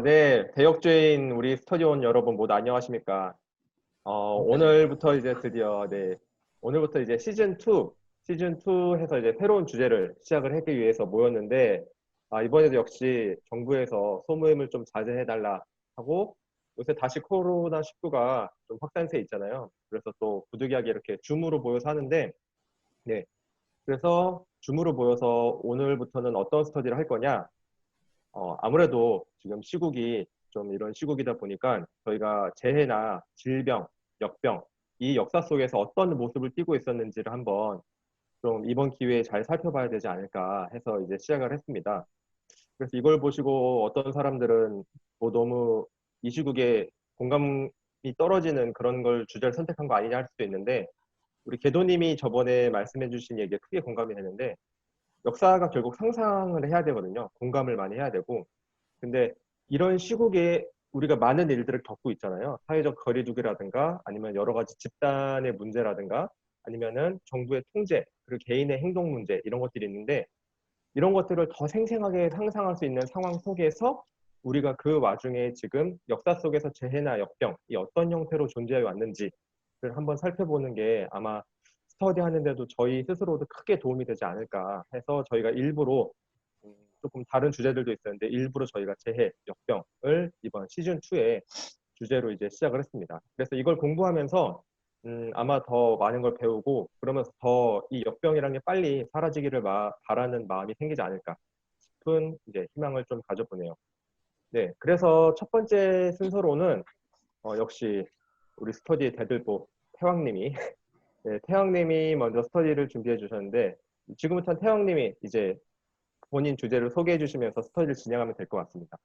네. 대역죄인 우리 스터디온 여러분 모두 안녕하십니까? 오늘부터 이제 드디어, 네. 오늘부터 이제 시즌2 해서 이제 새로운 주제를 시작을 하기 위해서 모였는데, 이번에도 역시 정부에서 소모임을 좀 자제해달라 하고, 요새 다시 코로나19가 좀 확산세 있잖아요. 그래서 또 부득이하게 이렇게 줌으로 모여서 하는데, 네. 그래서 줌으로 모여서 오늘부터는 어떤 스터디를 할 거냐? 아무래도 지금 시국이 좀 이런 시국이다 보니까 저희가 재해나 질병, 역병, 이 역사 속에서 어떤 모습을 띠고 있었는지를 한번 좀 이번 기회에 잘 살펴봐야 되지 않을까 해서 이제 시작을 했습니다. 그래서 이걸 보시고 어떤 사람들은 뭐 너무 이 시국에 공감이 떨어지는 그런 걸 주제를 선택한 거 아니냐 할 수도 있는데, 우리 개도님이 저번에 말씀해 주신 얘기에 크게 공감이 되는데, 역사가 결국 상상을 해야 되거든요. 공감을 많이 해야 되고. 근데 이런 시국에 우리가 많은 일들을 겪고 있잖아요. 사회적 거리두기라든가 아니면 여러 가지 집단의 문제라든가 아니면은 정부의 통제, 그리고 개인의 행동 문제 이런 것들이 있는데, 이런 것들을 더 생생하게 상상할 수 있는 상황 속에서 우리가 그 와중에 지금 역사 속에서 재해나 역병, 이 어떤 형태로 존재해 왔는지를 한번 살펴보는 게 아마 스터디 하는데도 저희 스스로도 크게 도움이 되지 않을까 해서 저희가 일부러 조금 다른 주제들도 있었는데 일부러 저희가 재해, 역병을 이번 시즌2의 주제로 이제 시작을 했습니다. 그래서 이걸 공부하면서 아마 더 많은 걸 배우고 그러면서 더 이 역병이라는 게 빨리 사라지기를 바라는 마음이 생기지 않을까 싶은 이제 희망을 좀 가져보네요. 네, 그래서 첫 번째 순서로는 역시 우리 스터디 대들보 태왕님이 네, 태왕님이 먼저 스터디를 준비해 주셨는데, 지금부터는 태왕님이 이제 본인 주제를 소개해 주시면서 스터디를 진행하면 될 것 같습니다.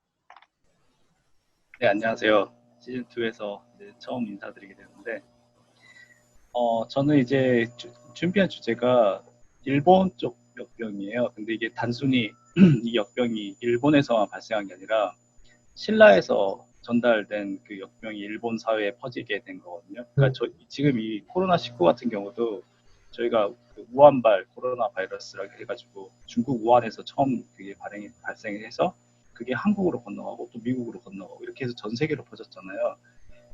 네, 안녕하세요. 시즌2에서 처음 인사드리게 되는데, 저는 이제 준비한 주제가 일본 쪽 역병이에요. 근데 이게 단순히 이 역병이 일본에서만 발생한 게 아니라 신라에서 전달된 그 역병이 일본 사회에 퍼지게 된 거거든요. 그러니까 지금 이 코로나19 같은 경우도 저희가 그 우한발 코로나 바이러스라고 해가지고 중국 우한에서 처음 그게 발생해서 그게 한국으로 건너가고 또 미국으로 건너가고 이렇게 해서 전 세계로 퍼졌잖아요.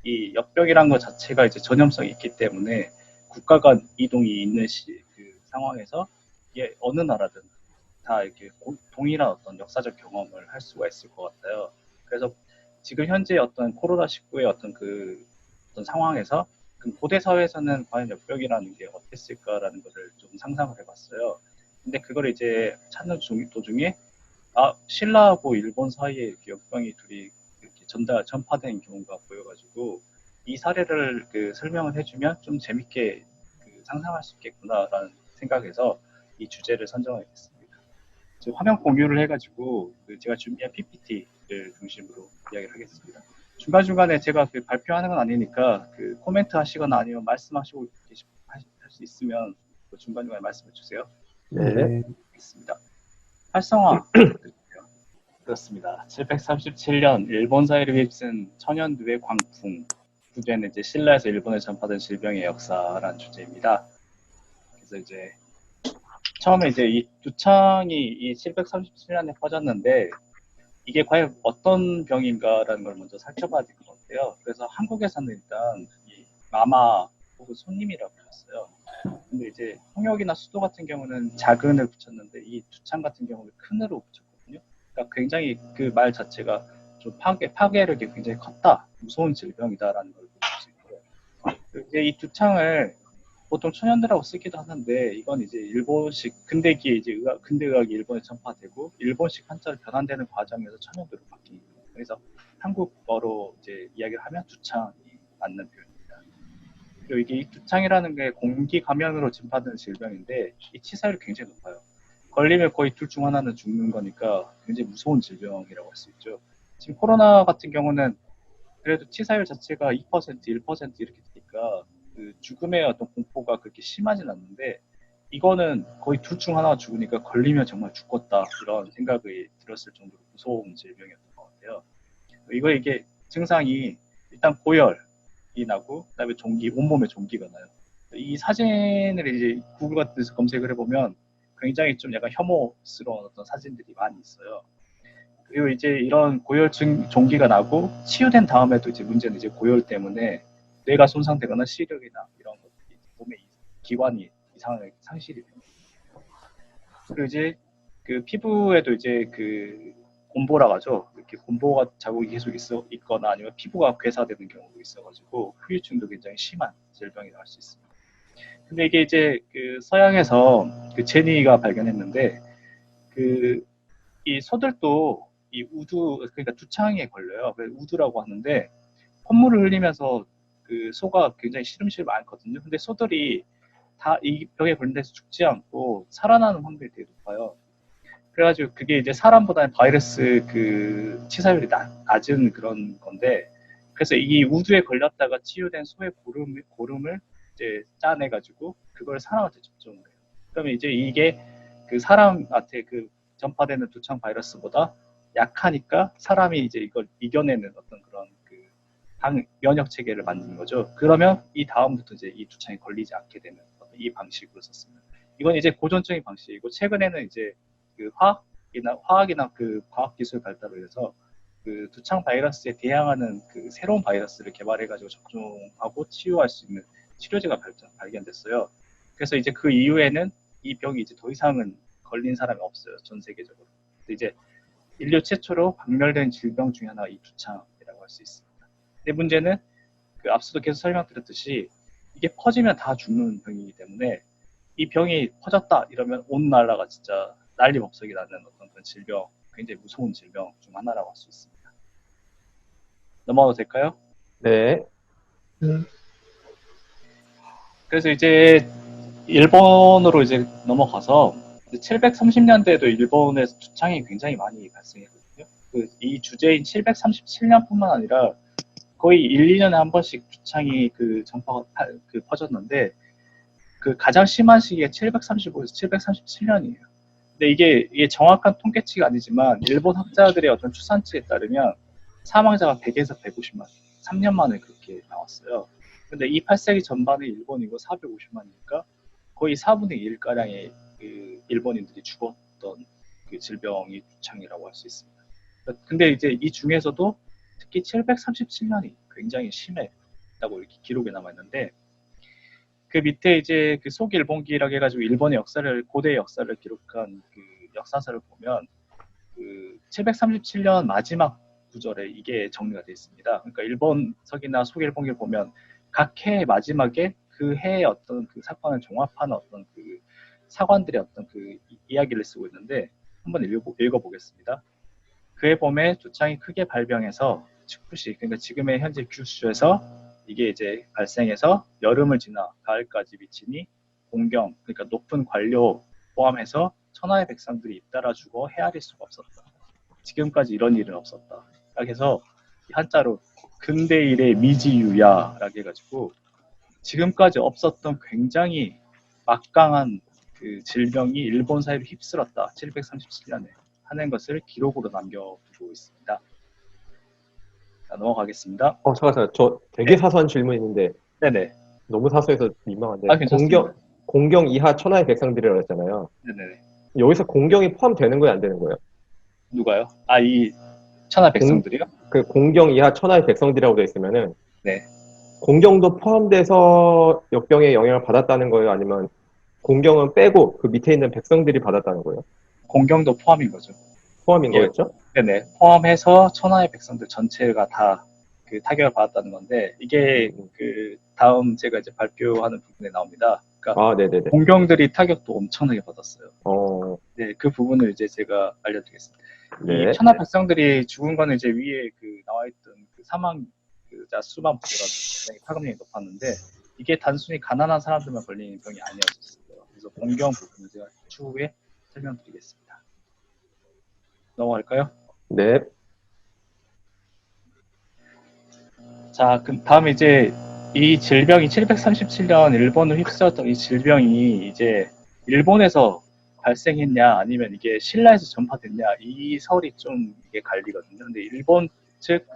이 역병이란 것 자체가 이제 전염성이 있기 때문에 국가 간 이동이 있는 그 상황에서 이게 어느 나라든 다 이렇게 동일한 어떤 역사적 경험을 할 수가 있을 것 같아요. 그래서 지금 현재 어떤 코로나19의 어떤 상황에서 그 고대 사회에서는 과연 역병이라는 게 어땠을까라는 것을 좀 상상을 해봤어요. 근데 그걸 이제 찾는 도중에 신라하고 일본 사이에 이렇게 역병이 둘이 이렇게 전파된 경우가 보여가지고 이 사례를 설명을 해주면 좀 재밌게 상상할 수 있겠구나라는 생각에서 이 주제를 선정하게 됐습니다. 지금 화면 공유를 해가지고 제가 준비한 PPT를 중심으로 이야기를 하겠습니다. 중간중간에 제가 발표하는 건 아니니까 코멘트 하시거나 아니면 말씀하시고 할 수 있으면 중간중간에 말씀해 주세요. 네. 있습니다. 활성화. 그렇습니다. 737년 일본 사회를 휩쓴 천연두의 광풍. 주제는 이제 신라에서 일본에 전파된 질병의 역사라는 주제입니다. 그래서 이제 처음에 이제 이 두창이 이 737년에 퍼졌는데 이게 과연 어떤 병인가라는 걸 먼저 살펴봐야 될 것 같아요. 그래서 한국에서는 일단 이 마마 혹은 손님이라고 불렀어요. 근데 이제 홍역이나 수도 같은 경우는 작은을 붙였는데 이 두창 같은 경우는 큰으로 붙였거든요. 그러니까 굉장히 그 말 자체가 좀 파괴력이 굉장히 컸다, 무서운 질병이다라는 걸 볼 수 있고요. 이제 이 두창을 보통 천연두라고 쓰기도 하는데 이건 이제 일본식 근대기에 이제 근대의학이 일본에 전파되고 일본식 한자로 변환되는 과정에서 천연두로 바뀝니다. 그래서 한국어로 이제 이야기를 하면 두창이 맞는 표현입니다. 그리고 이게 이 두창이라는 게 공기 감염으로 전파되는 질병인데 이 치사율이 굉장히 높아요. 걸리면 거의 둘 중 하나는 죽는 거니까 굉장히 무서운 질병이라고 할 수 있죠. 지금 코로나 같은 경우는 그래도 치사율 자체가 2%, 1% 이렇게 되니까 죽음의 어떤 공포가 그렇게 심하진 않는데 이거는 거의 둘 중 하나가 죽으니까 걸리면 정말 죽겠다 이런 생각이 들었을 정도로 무서운 질병이었던 것 같아요. 이게 증상이 일단 고열이 나고 그다음에 온몸에 종기가 나요. 이 사진을 이제 구글 같은 데서 검색을 해보면 굉장히 좀 약간 혐오스러운 어떤 사진들이 많이 있어요. 그리고 이제 이런 고열증 종기가 나고 치유된 다음에도 이제 문제는 이제 고열 때문에 뇌가 손상되거나 시력이나 이런 것들이 몸의 기관이 이상하게 상실이 됩니다. 그리고 이제 그 피부에도 이제 그 곰보라고 하죠. 이렇게 곰보가 자국이 계속 있거나 아니면 피부가 괴사되는 경우도 있어가지고 후유증도 굉장히 심한 질병이 나올 수 있습니다. 근데 이게 이제 그 서양에서 그 제니가 발견했는데 그 이 소들도 이 우두 그러니까 두창에 걸려요. 그래서 우두라고 하는데 콧물을 흘리면서 그 소가 굉장히 시름시름 앓거든요. 근데 소들이 다 이 병에 걸린 데서 죽지 않고 살아나는 확률이 되게 높아요. 그래가지고 그게 이제 사람보다는 바이러스 그 치사율이 낮은 그런 건데, 그래서 이 우두에 걸렸다가 치유된 소의 고름을 이제 짜내가지고 그걸 사람한테 접종을 해요. 그러면 이제 이게 그 사람한테 그 전파되는 두창 바이러스보다 약하니까 사람이 이제 이걸 이겨내는 어떤 그런 그 면역 체계를 만드는 거죠. 그러면 이 다음부터 이제 이 두창에 걸리지 않게 되는 이 방식으로 썼습니다. 이건 이제 고전적인 방식이고, 최근에는 이제 그 화학이나 그 과학 기술 발달을 해서 그 두창 바이러스에 대항하는 그 새로운 바이러스를 개발해가지고 접종하고 치유할 수 있는 치료제가 발견됐어요. 그래서 이제 그 이후에는 이 병이 이제 더 이상은 걸린 사람이 없어요, 전 세계적으로. 이제 인류 최초로 박멸된 질병 중에 하나가 이 두창이라고 할 수 있습니다. 근데 문제는 그 앞서도 계속 설명드렸듯이 이게 퍼지면 다 죽는 병이기 때문에 이 병이 퍼졌다 이러면 온 나라가 진짜 난리법석이 나는 어떤 그런 질병, 굉장히 무서운 질병 중 하나라고 할 수 있습니다. 넘어가도 될까요? 네. 그래서 이제 일본으로 이제 넘어가서 730년대에도 일본에서 두창이 굉장히 많이 발생했거든요. 이 주제인 737년뿐만 아니라 거의 1, 2년에 한 번씩 두창이 그 전파가 퍼졌는데, 그 가장 심한 시기가 735에서 737년이에요. 근데 이게 정확한 통계치가 아니지만 일본 학자들의 어떤 추산치에 따르면 사망자가 100에서 150만, 3년 만에 그렇게 나왔어요. 근데 이 8세기 전반의 일본이고 450만이니까 거의 4분의 1가량의 그 일본인들이 죽었던 그 질병이 두창이라고 할 수 있습니다. 근데 이제 이 중에서도 특히 737년이 굉장히 심했다고 이렇게 기록에 남아있는데, 그 밑에 이제 그 소일본기라고 해가지고 일본의 역사를, 고대 역사를 기록한 그 역사서를 보면 그 737년 마지막 구절에 이게 정리가 되어 있습니다. 그러니까 일본서기나 소일본기를 보면 각 해의 마지막에 그 해의 어떤 그 사건을 종합하는 어떤 그 사관들의 어떤 그 이야기를 쓰고 있는데, 한번 읽어보겠습니다. 그해 봄에 두창이 크게 발병해서 측부시, 그러니까 지금의 현재 규슈에서 이게 이제 발생해서 여름을 지나 가을까지 미치니 공경, 그러니까 높은 관료 포함해서 천하의 백성들이 잇따라 죽어 헤아릴 수가 없었다. 지금까지 이런 일은 없었다. 라고 해서 한자로 근대 일의 미지유야라고 해가지고 지금까지 없었던 굉장히 막강한 그 질병이 일본 사회를 휩쓸었다. 737년에 하는 것을 기록으로 남겨두고 있습니다. 자, 넘어가겠습니다. 잠깐, 저 되게 네. 사소한 질문이 있는데, 네네. 너무 사소해서 민망한데, 괜찮습니다. 공경 이하 천하의 백성들이라고 했잖아요. 네네. 여기서 공경이 포함되는 거예요, 안 되는 거예요? 누가요? 이 천하 백성들이요? 그 공경 이하 천하의 백성들이라고 돼 있으면은, 네. 공경도 포함돼서 역병의 영향을 받았다는 거예요? 아니면 공경은 빼고 그 밑에 있는 백성들이 받았다는 거예요? 공경도 포함인 거죠. 포함인 예. 거였죠? 네네. 포함해서 천하의 백성들 전체가 다 그 타격을 받았다는 건데, 이게 그 다음 제가 이제 발표하는 부분에 나옵니다. 그러니까 네네네. 공경들이 타격도 엄청나게 받았어요. 어, 네, 그 부분을 이제 제가 알려드리겠습니다. 네. 이 천하 백성들이 죽은 거는 이제 위에 그 나와있던 그 사망 자 수만 보더라도 굉장히 파급력이 높았는데, 이게 단순히 가난한 사람들만 걸리는 병이 아니었어요. 그래서 공경 부분을 제가 추후에 설명드리겠습니다. 넘어갈까요? 네. 자, 그 다음에 이제 이 질병이 737년 일본을 휩쓸었던 이 질병이 이제 일본에서 발생했냐 아니면 이게 신라에서 전파됐냐, 이 설이 좀 이게 갈리거든요. 근데 일본 측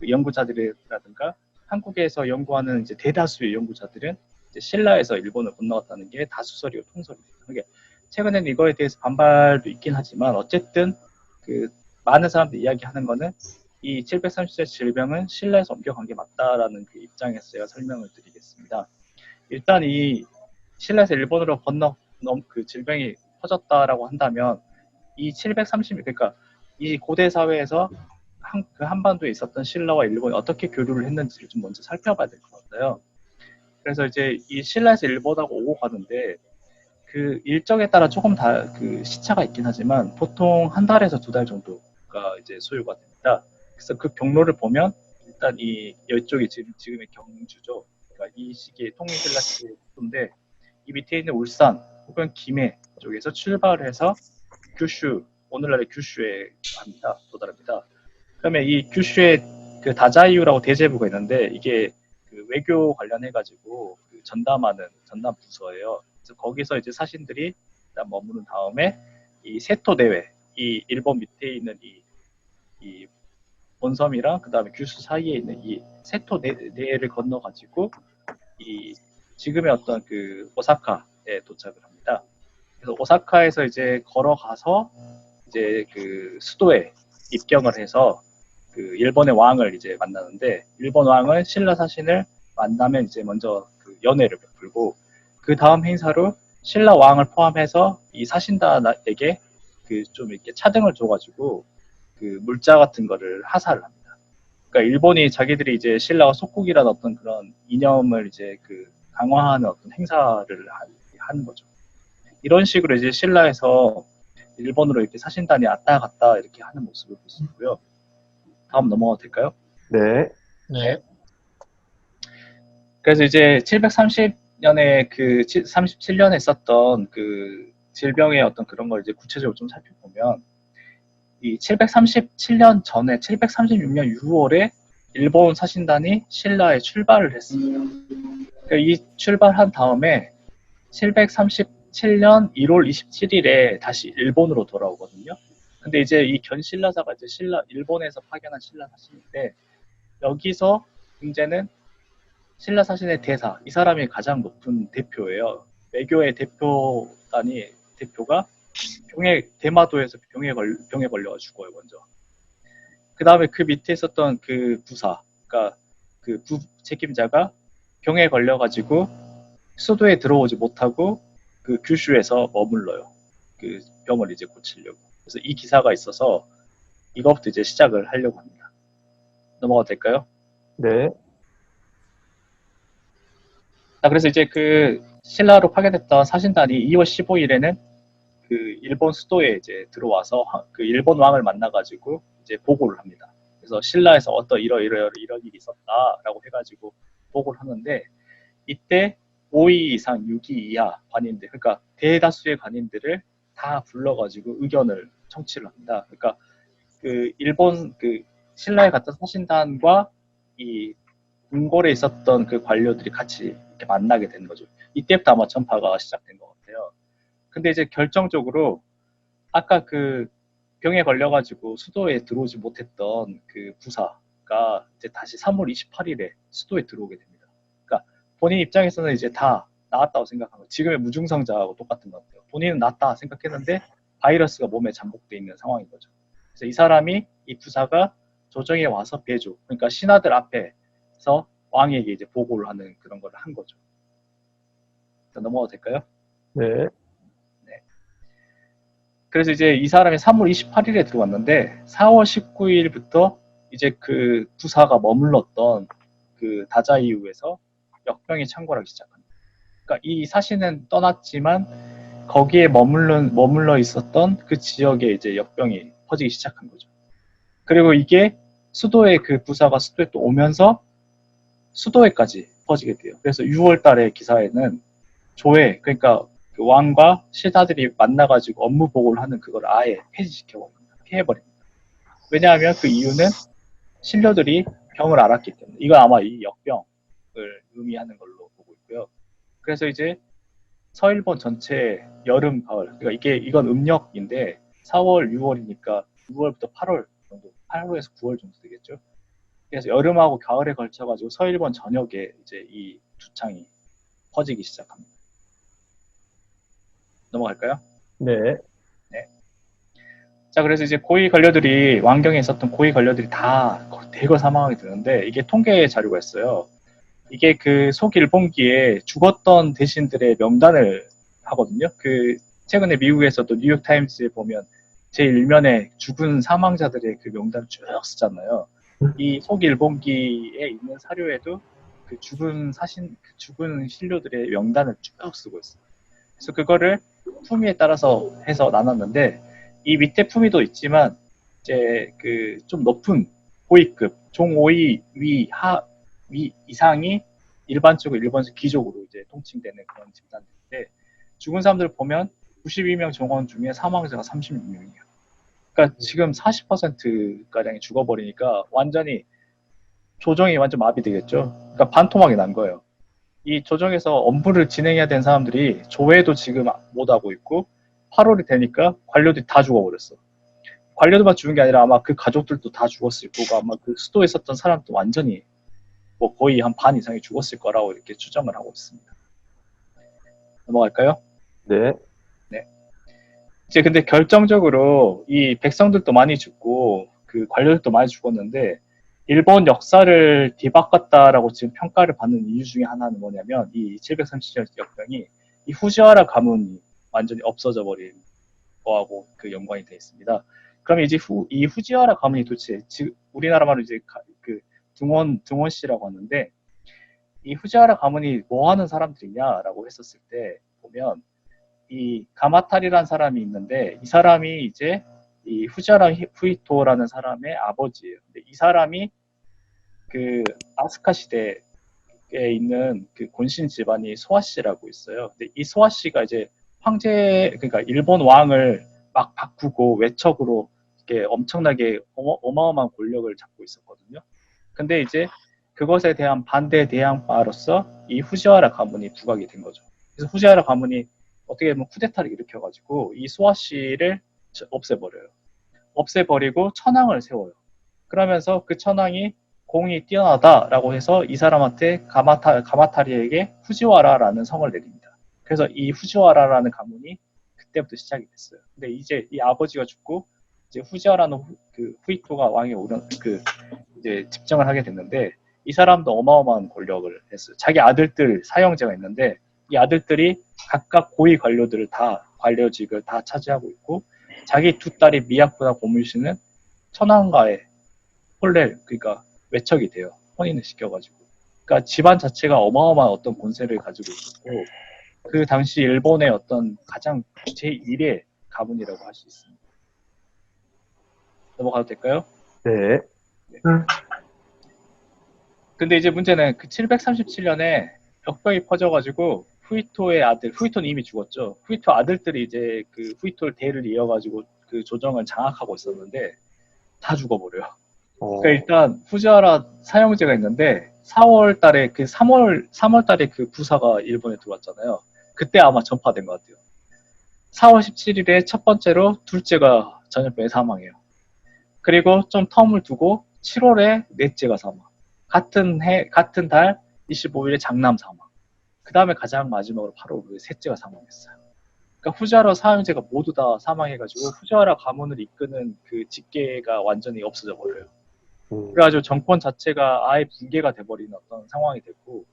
연구자들이라든가 한국에서 연구하는 이제 대다수의 연구자들은 이제 신라에서 일본을 건너갔다는 게 다수설이고 통설입니다. 그러니까 최근에는 이거에 대해서 반발도 있긴 하지만 어쨌든 그 많은 사람들이 이야기하는 거는 이 730세 질병은 신라에서 옮겨간 게 맞다라는 그 입장에서 제가 설명을 드리겠습니다. 일단 이 신라에서 일본으로 그 질병이 퍼졌다라고 한다면 이 730, 그러니까 이 고대 사회에서 그 한반도에 있었던 신라와 일본이 어떻게 교류를 했는지를 좀 먼저 살펴봐야 될 것 같아요. 그래서 이제 이 신라에서 일본하고 오고 가는데 그 일정에 따라 조금 다 그 시차가 있긴 하지만 보통 한 달에서 두 달 정도가 이제 소요가 됩니다. 그래서 그 경로를 보면 일단 이쪽이 지금의 경주죠. 그러니까 이 시기에 통일신라 시기인데 이 밑에 있는 울산 혹은 김해 쪽에서 출발을 해서 규슈, 오늘날의 규슈에 합니다. 도달합니다. 그러면 이 규슈에 그 다자이유라고 대제부가 있는데 이게 그 외교 관련해가지고 그 전담 부서예요. 그래서 거기서 이제 사신들이 일단 머무른 다음에 이 세토 대회, 이 일본 밑에 있는 이 본섬이랑 그 다음에 규슈 사이에 있는 이 세토 대회를 건너가지고 이 지금의 어떤 그 오사카에 도착을 합니다. 그래서 오사카에서 이제 걸어가서 이제 그 수도에 입경을 해서 그 일본의 왕을 이제 만나는데 일본 왕은 신라 사신을 만나면 이제 먼저 그 연회를 베풀고 그 다음 행사로 신라 왕을 포함해서 이 사신단에게 그 좀 이렇게 차등을 줘가지고 그 물자 같은 거를 하사를 합니다. 그러니까 일본이 자기들이 이제 신라가 속국이라는 어떤 그런 이념을 이제 그 강화하는 어떤 행사를 하는 거죠. 이런 식으로 이제 신라에서 일본으로 이렇게 사신단이 왔다 갔다 이렇게 하는 모습을 볼 수 있고요. 다음 넘어가도 될까요? 네. 네. 그래서 이제 730년에 그 37년에 있었던 그 질병의 어떤 그런 걸 이제 구체적으로 좀 살펴보면 이 737년 전에 736년 6월에 일본 사신단이 신라에 출발을 했습니다. 그러니까 이 출발한 다음에 737년 1월 27일에 다시 일본으로 돌아오거든요. 근데 이제 이 견신라사가 이제 일본에서 파견한 신라 사신인데 여기서 문제는 신라 사신의 대사, 이 사람이 가장 높은 대표예요. 외교의 대표가 대마도에서 병에 걸려가 죽어요, 먼저. 그 다음에 그 밑에 있었던 그 부사, 그러니까 그 책임자가 병에 걸려가지고 수도에 들어오지 못하고 그 규슈에서 머물러요. 그 병을 이제 고치려고. 그래서 이 기사가 있어서 이거부터 이제 시작을 하려고 합니다. 넘어가도 될까요? 네. 자, 그래서 이제 그 신라로 파견됐던 사신단이 2월 15일에는 그 일본 수도에 이제 들어와서 그 일본 왕을 만나가지고 이제 보고를 합니다. 그래서 신라에서 이런 일이 있었다라고 해가지고 보고를 하는데 이때 5위 이상 6위 이하 관인들, 그러니까 대다수의 관인들을 다 불러가지고 의견을 청취를 합니다. 그러니까 그 일본 그 신라에 갔던 사신단과 이 궁궐에 있었던 그 관료들이 같이 이렇게 만나게 된 거죠. 이때부터 아마 전파가 시작된 것 같아요. 근데 이제 결정적으로 아까 그 병에 걸려가지고 수도에 들어오지 못했던 그 부사가 이제 다시 3월 28일에 수도에 들어오게 됩니다. 그러니까 본인 입장에서는 이제 다 나았다고 생각한 거예요. 지금의 무증상자하고 똑같은 것 같아요. 본인은 낫다 생각했는데 바이러스가 몸에 잠복돼 있는 상황인 거죠. 그래서 이 부사가 조정에 와서 배조, 그러니까 신하들 앞에서 왕에게 이제 보고를 하는 그런 걸 한 거죠. 넘어가도 될까요? 네. 그래서 이제 이 사람이 3월 28일에 들어왔는데 4월 19일부터 이제 그 부사가 머물렀던 그 다자이유에서 역병이 창궐하기 시작합니다. 그러니까 이 사신은 떠났지만 거기에 머물러 있었던 그 지역에 이제 역병이 퍼지기 시작한 거죠. 그리고 이게 그 부사가 수도에 또 오면서 수도에까지 퍼지게 돼요. 그래서 6월 달에 기사에는 그러니까 그 왕과 신하들이 만나가지고 업무 보고를 하는 그걸 아예 폐해버립니다. 왜냐하면 그 이유는 신료들이 병을 앓았기 때문에. 이건 아마 이 역병을 의미하는 걸로 보고 있고요. 그래서 이제 서일본 전체 여름, 가을, 그러니까 이건 음력인데 4월, 6월이니까 6월부터 8월 정도, 8월에서 9월 정도 되겠죠. 그래서 여름하고 가을에 걸쳐가지고 서일본 전역에 이제 이 두창이 퍼지기 시작합니다. 넘어갈까요? 네. 네. 자, 그래서 이제 고위 관료들이, 왕경에 있었던 고위 관료들이 다 대거 사망하게 되는데, 이게 통계 자료가 있어요. 이게 그 소일본기에 죽었던 대신들의 명단을 하거든요. 그 최근에 미국에서도 뉴욕타임즈에 보면 제1면에 죽은 사망자들의 그 명단을 쭉 쓰잖아요. 이 소일본기에 있는 사료에도 그 죽은 신료들의 명단을 쭉 쓰고 있어요. 그래서 그거를 품위에 따라서 해서 나눴는데, 이 밑에 품위도 있지만 이제 그 좀 높은 고위급 종 5위 위 이상이 일반적으로 일본식 귀족으로 이제 통칭되는 그런 집단인데, 죽은 사람들 보면 92명 정원 중에 사망자가 36명이에요. 그러니까 지금 40%가량이 죽어버리니까 완전히 조정이 완전 마비되겠죠. 그러니까 반토막이 난 거예요. 이 조정에서 업무를 진행해야 되는 사람들이 조회도 지금 못하고 있고, 8월이 되니까 관료들이 다 죽어버렸어. 관료들만 죽은 게 아니라 아마 그 가족들도 다 죽었을 거고, 아마 그 수도에 있었던 사람도 완전히 뭐 거의 한 반 이상이 죽었을 거라고 이렇게 추정을 하고 있습니다. 넘어갈까요? 네. 네. 이제 근데 결정적으로 이 백성들도 많이 죽고 그 관료들도 많이 죽었는데, 일본 역사를 뒤바꿨다라고 지금 평가를 받는 이유 중에 하나는 뭐냐면, 이 737년 역병이 이 후지와라 가문이 완전히 없어져 버린 거하고 그 연관이 되어 있습니다. 그럼 이제 이 후지와라 가문이 도대체 지금 우리나라 말로 이제 그 등원 씨라고 하는데, 이 후지와라 가문이 뭐 하는 사람들이냐라고 했었을 때 보면, 이 가마타리라는 사람이 있는데, 이 사람이 이제 이 후지와라 후이토라는 사람의 아버지예요. 근데 이 사람이 그 아스카 시대에 있는 그 곤신 집안이 소아씨라고 있어요. 근데 이 소아씨가 이제 황제, 그러니까 일본 왕을 막 바꾸고 외척으로 이렇게 엄청나게 어마어마한 권력을 잡고 있었거든요. 근데 이제 그것에 대한 반대 대항마로서 이 후지와라 가문이 부각이 된 거죠. 그래서 후지와라 가문이 어떻게 보면 쿠데타를 일으켜가지고 이 소아씨를 없애버려요. 없애버리고 천황을 세워요. 그러면서 그 천황이 공이 뛰어나다라고 해서 이 사람한테 가마타리에게 후지와라라는 성을 내립니다. 그래서 이 후지와라라는 가문이 그때부터 시작이 됐어요. 근데 이제 이 아버지가 죽고 이제 후지와라는 그 후이토가 왕에 이제 집정을 하게 됐는데, 이 사람도 어마어마한 권력을 했어요. 자기 아들들 사형제가 있는데, 이 아들들이 각각 고위 관료직을 다 차지하고 있고, 자기 두 딸이 미야코나 고무시는 천황과의 그러니까 외척이 돼요. 혼인을 시켜가지고. 그러니까 집안 자체가 어마어마한 어떤 권세를 가지고 있었고, 그 당시 일본의 어떤 가장 제1의 가문이라고 할 수 있습니다. 넘어가도 될까요? 네. 근데 이제 문제는 그 737년에 역병이 퍼져가지고 후이토는 이미 죽었죠. 후이토 아들들이 이제 그 후이토를 대를 이어가지고 그 조정을 장악하고 있었는데 다 죽어버려요. 그러니까 일단 후지와라 사형제가 있는데 4월 달에 그 3월 달에 그 부사가 일본에 들어왔잖아요. 그때 아마 전파된 것 같아요. 4월 17일에 첫 번째로, 둘째가 전염병에 사망해요. 그리고 좀 텀을 두고 7월에 넷째가 사망. 같은 달 25일에 장남 사망. 그 다음에 가장 마지막으로 8월에 셋째가 사망했어요. 그러니까 후지와라 사형제가 모두 다 사망해가지고 후지와라 가문을 이끄는 그 직계가 완전히 없어져 버려요. 그래가지고 정권 자체가 아예 붕괴가 돼버리는 어떤 상황이 됐고,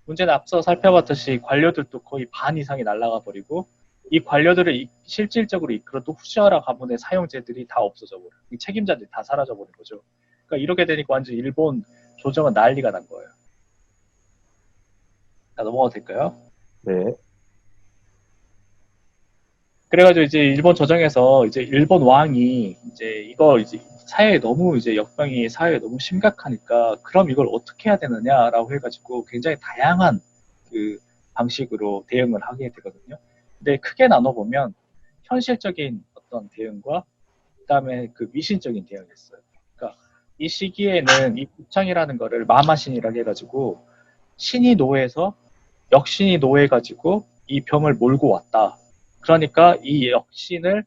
문제는 앞서 살펴봤듯이 관료들도 거의 반 이상이 날아가 버리고, 이 관료들을 실질적으로 이끌어도 후지와라 가문의 사형제들이 다 없어져 버려요. 이 책임자들이 다 사라져 버린 거죠. 그러니까 이렇게 되니까 완전 일본 조정은 난리가 난 거예요. 자, 넘어가도 될까요? 네. 그래가지고 이제 일본 조정에서 이제 일본 왕이 이제 사회에 너무 이제 역병이 사회에 너무 심각하니까 그럼 이걸 어떻게 해야 되느냐라고 해가지고 굉장히 다양한 그 방식으로 대응을 하게 되거든요. 근데 크게 나눠보면 현실적인 어떤 대응과 그다음에 그 미신적인 대응이 있어요. 그러니까 이 시기에는 이 부창이라는 거를 마마신이라고 해가지고 신이 노해서 역신이 노해가지고 이 병을 몰고 왔다. 그러니까 이 역신을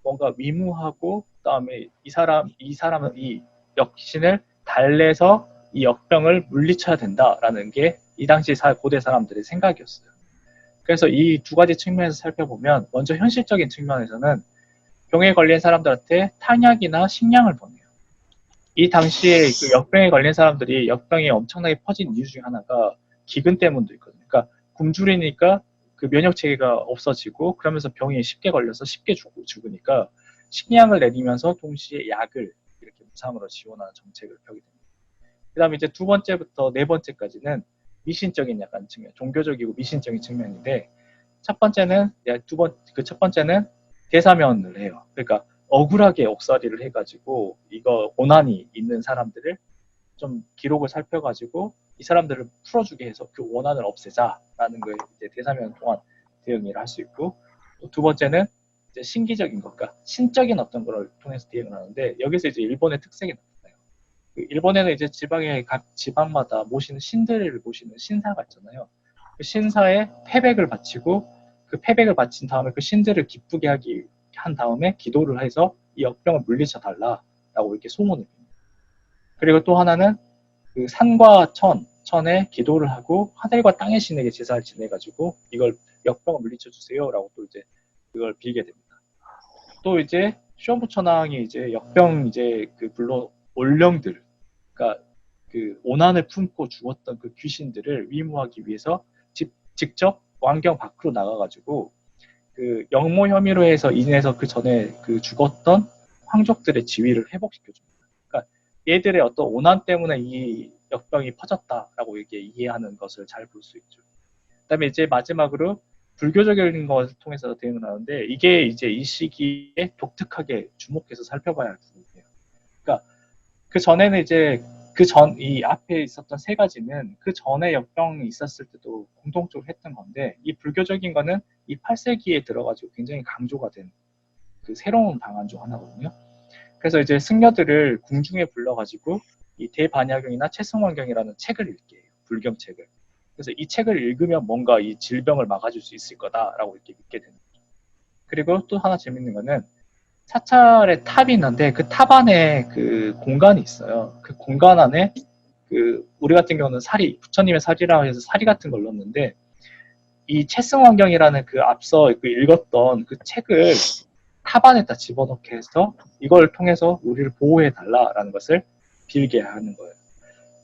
뭔가 위무하고, 그다음에 이 역신을 달래서 이 역병을 물리쳐야 된다라는 게 이 당시 고대 사람들의 생각이었어요. 그래서 이 두 가지 측면에서 살펴보면, 먼저 현실적인 측면에서는 병에 걸린 사람들한테 탕약이나 식량을 보내요. 이 당시에 그 역병에 걸린 사람들이 역병이 엄청나게 퍼진 이유 중에 하나가 기근 때문도 있거든요. 그러니까 굶주리니까 그 면역 체계가 없어지고 그러면서 병이 쉽게 걸려서 쉽게 죽으니까 식량을 내리면서 동시에 약을 이렇게 무상으로 지원하는 정책을 펴게 됩니다. 그 다음에 이제 두 번째부터 네 번째까지는 미신적인 약간 측면, 종교적이고 미신적인 측면인데 첫 번째는 첫 번째는 대사면을 해요. 그러니까 억울하게 옥살이를 해가지고 이거 고난이 있는 사람들을 좀 기록을 살펴가지고 이 사람들을 풀어주게 해서 그 원한을 없애자라는 걸 이제 대사면 동안 대응을 할 수 있고 또 두 번째는 이제 신기적인 것, 그러니까 신적인 어떤 걸 통해서 대응을 하는데 여기서 이제 일본의 특색이 나타나요. 일본에는 이제 각 지방마다 모시는 신들을 모시는 신사가 있잖아요. 그 신사에 패백을 바치고 그 패백을 바친 다음에 그 신들을 기쁘게 한 다음에 기도를 해서 이 역병을 물리쳐 달라라고 이렇게 소문을 냅니다. 그리고 또 하나는 그 산과 천에 기도를 하고 하늘과 땅의 신에게 제사를 지내가지고 이걸 역병을 물리쳐 주세요라고 또 이제 그걸 빌게 됩니다. 또 이제 시원부 천왕이 이제 역병 이제 그 불러 올령들, 그러니까 그 오난을 품고 죽었던 그 귀신들을 위무하기 위해서 직접 왕경 밖으로 나가가지고 그 영모 혐의로 해서 인해서 그 전에 그 죽었던 황족들의 지위를 회복시켜줍니다. 그러니까 얘들의 어떤 오난 때문에 이 역병이 퍼졌다라고 이렇게 이해하는 것을 잘 볼 수 있죠. 그다음에 이제 마지막으로 불교적인 것을 통해서 대응을 하는데 이게 이제 이 시기에 독특하게 주목해서 살펴봐야 할 부분이에요. 그러니까 그 전에는 이제 이 앞에 있었던 세 가지는 그 전에 역병이 있었을 때도 공통적으로 했던 건데 이 불교적인 거는 이 8세기에 들어가지고 굉장히 강조가 된 그 새로운 방안 중 하나거든요. 그래서 이제 승려들을 궁중에 불러가지고 이 대반야경이나 채승환경이라는 책을 읽게 해요. 불경책을. 그래서 이 책을 읽으면 뭔가 이 질병을 막아줄 수 있을 거다라고 이렇게 믿게 되는 거죠. 그리고 또 하나 재밌는 거는 사찰의 탑이 있는데 그 탑 안에 그 공간이 있어요. 그 공간 안에 그 우리 같은 경우는 부처님의 사리라고 해서 사리 같은 걸 넣었는데 이 채승환경이라는 그 앞서 그 읽었던 그 책을 탑 안에다 집어넣게 해서 이걸 통해서 우리를 보호해 달라라는 것을 빌게 하는 거예요.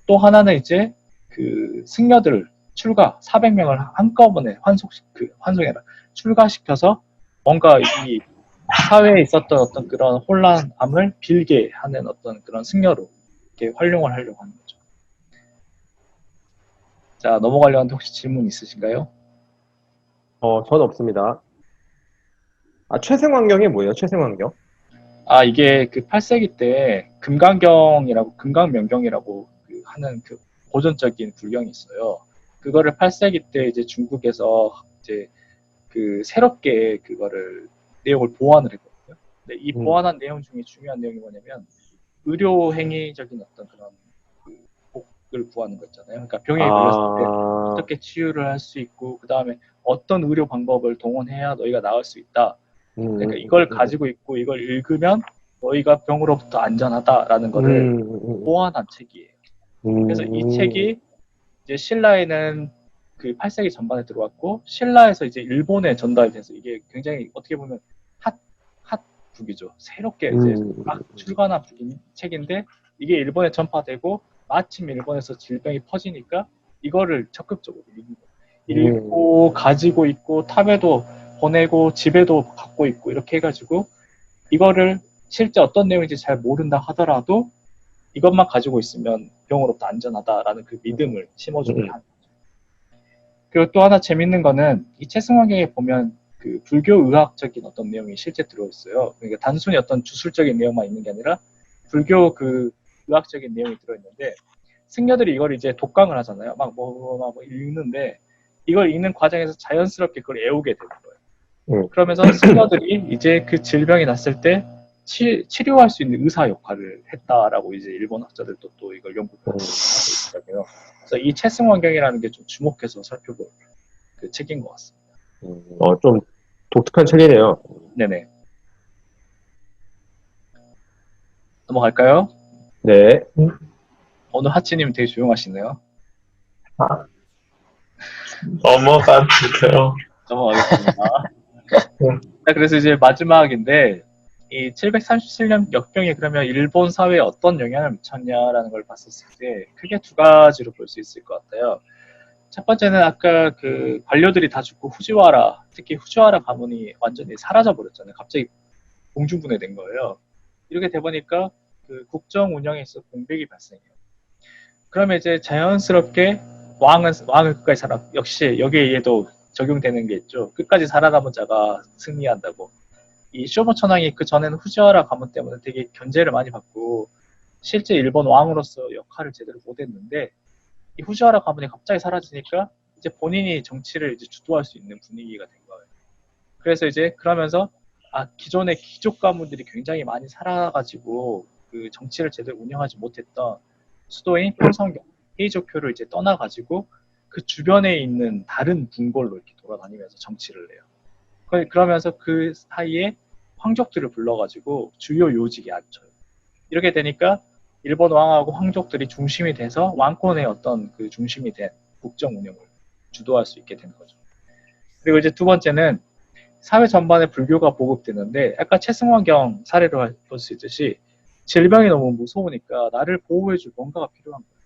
또 하나는 이제 그 승려들을 400명을 한꺼번에 환송해라 출가시켜서 뭔가 이 사회에 있었던 어떤 그런 혼란함을 빌게 하는 어떤 그런 승려로 이렇게 활용을 하려고 하는 거죠. 자, 넘어가려고 하는데 혹시 질문 있으신가요? 전 없습니다. 최승환경이 뭐예요? 최승환경? 이게 그 8세기 때 금강명경이라고 하는 그 고전적인 불경이 있어요. 그거를 8세기 때 이제 중국에서 이제 그 새롭게 그거를 내용을 보완을 했거든요. 근데 이 보완한 내용 중에 중요한 내용이 뭐냐면 의료 행위적인 어떤 그런 그 복을 구하는 거 있잖아요. 그러니까 병에 걸렸을 때 어떻게 치유를 할 수 있고 그 다음에 어떤 의료 방법을 동원해야 너희가 나을 수 있다. 그러니까 이걸 가지고 있고 이걸 읽으면 너희가 병으로부터 안전하다라는 거를 보완한 책이에요. 그래서 이 책이 이제 신라에는 그 8세기 전반에 들어왔고 신라에서 이제 일본에 전달이 돼서 이게 굉장히 어떻게 보면 핫북이죠. 새롭게 이제 막 출간한 책인데 이게 일본에 전파되고 마침 일본에서 질병이 퍼지니까 이거를 적극적으로 읽고 가지고 있고 탑에도 보내고 집에도 갖고 있고 이렇게 해가지고 이거를 실제 어떤 내용인지 잘 모른다 하더라도 이것만 가지고 있으면 병으로부터 안전하다라는 그 믿음을 심어주게 하는 거죠. 그리고 또 하나 재밌는 거는 이 채승환경에 보면 그 불교 의학적인 어떤 내용이 실제 들어있어요. 그러니까 단순히 어떤 주술적인 내용만 있는 게 아니라 불교 그 의학적인 내용이 들어있는데 승려들이 이걸 이제 독강을 하잖아요. 막 읽는데 이걸 읽는 과정에서 자연스럽게 그걸 애우게 되는 거예요. 그러면서 승려들이 이제 그 질병이 났을 때 치료할 수 있는 의사 역할을 했다라고 이제 일본 학자들도 또 이걸 연구하고 있더라고요. 그래서 이 채승환경이라는 게 좀 주목해서 살펴볼 그 책인 것 같습니다. 좀 독특한 책이네요. 네네. 넘어갈까요? 네. 오늘 하치님 되게 조용하시네요. 넘어가주세요. 넘어가겠습니다. 자, 그래서 이제 마지막인데 이 737년 역병이 그러면 일본 사회에 어떤 영향을 미쳤냐라는 걸 봤었을 때 크게 두 가지로 볼 수 있을 것 같아요. 첫 번째는 아까 그 관료들이 다 죽고 후지와라, 특히 후지와라 가문이 완전히 사라져 버렸잖아요. 갑자기 공중분해된 거예요. 이렇게 돼 보니까 그 국정 운영에 있어 공백이 발생해요. 그러면 이제 자연스럽게 왕은 끝까지 살아. 역시 여기에 얘도 적용되는 게 있죠. 끝까지 살아남은 자가 승리한다고. 이 쇼부 천황이 그 전에는 후지와라 가문 때문에 되게 견제를 많이 받고 실제 일본 왕으로서 역할을 제대로 못했는데 이 후지와라 가문이 갑자기 사라지니까 이제 본인이 정치를 이제 주도할 수 있는 분위기가 된 거예요. 그래서 이제 그러면서 기존의 귀족 가문들이 굉장히 많이 살아가지고 그 정치를 제대로 운영하지 못했던 수도인 평성경 헤이조쿄를 이제 떠나가지고 그 주변에 있는 다른 궁궐로 이렇게 돌아다니면서 정치를 해요. 그러면서 그 사이에 황족들을 불러가지고 주요 요직에 앉혀요. 이렇게 되니까 일본 왕하고 황족들이 중심이 돼서 왕권의 어떤 그 중심이 된 국정 운영을 주도할 수 있게 된 거죠. 그리고 이제 두 번째는 사회 전반에 불교가 보급되는데 아까 최승환경 사례로 볼 수 있듯이 질병이 너무 무서우니까 나를 보호해줄 뭔가가 필요한 거예요.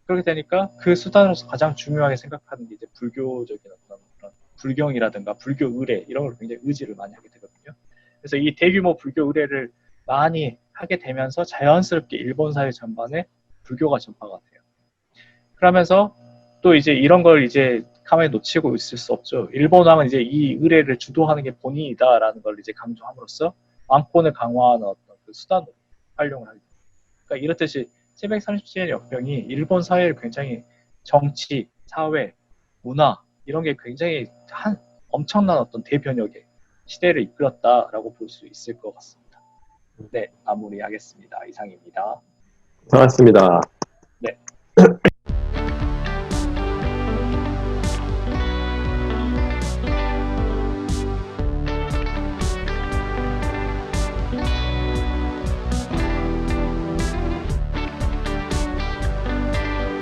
그렇게 되니까 그 수단으로서 가장 중요하게 생각하는 게 이제 불교적인 어떤 그런 불경이라든가 불교 의례 이런 걸 굉장히 의지를 많이 하게 되거든요. 그래서 이 대규모 불교 의례를 많이 하게 되면서 자연스럽게 일본 사회 전반에 불교가 전파가 돼요. 그러면서 또 이제 이런 걸 이제 가만히 놓치고 있을 수 없죠. 일본 왕은 이제 이 의례를 주도하는 게 본인이다라는 걸 이제 강조함으로써 왕권을 강화하는 어떤 그 수단으로 활용을 하게 됩니다. 그러니까 이렇듯이 737년 역병이 일본 사회를 굉장히 정치, 사회, 문화 이런 게 굉장히 엄청난 어떤 대변혁의 시대를 이끌었다라고 볼 수 있을 것 같습니다. 네, 마무리하겠습니다. 이상입니다. 고맙습니다. 네.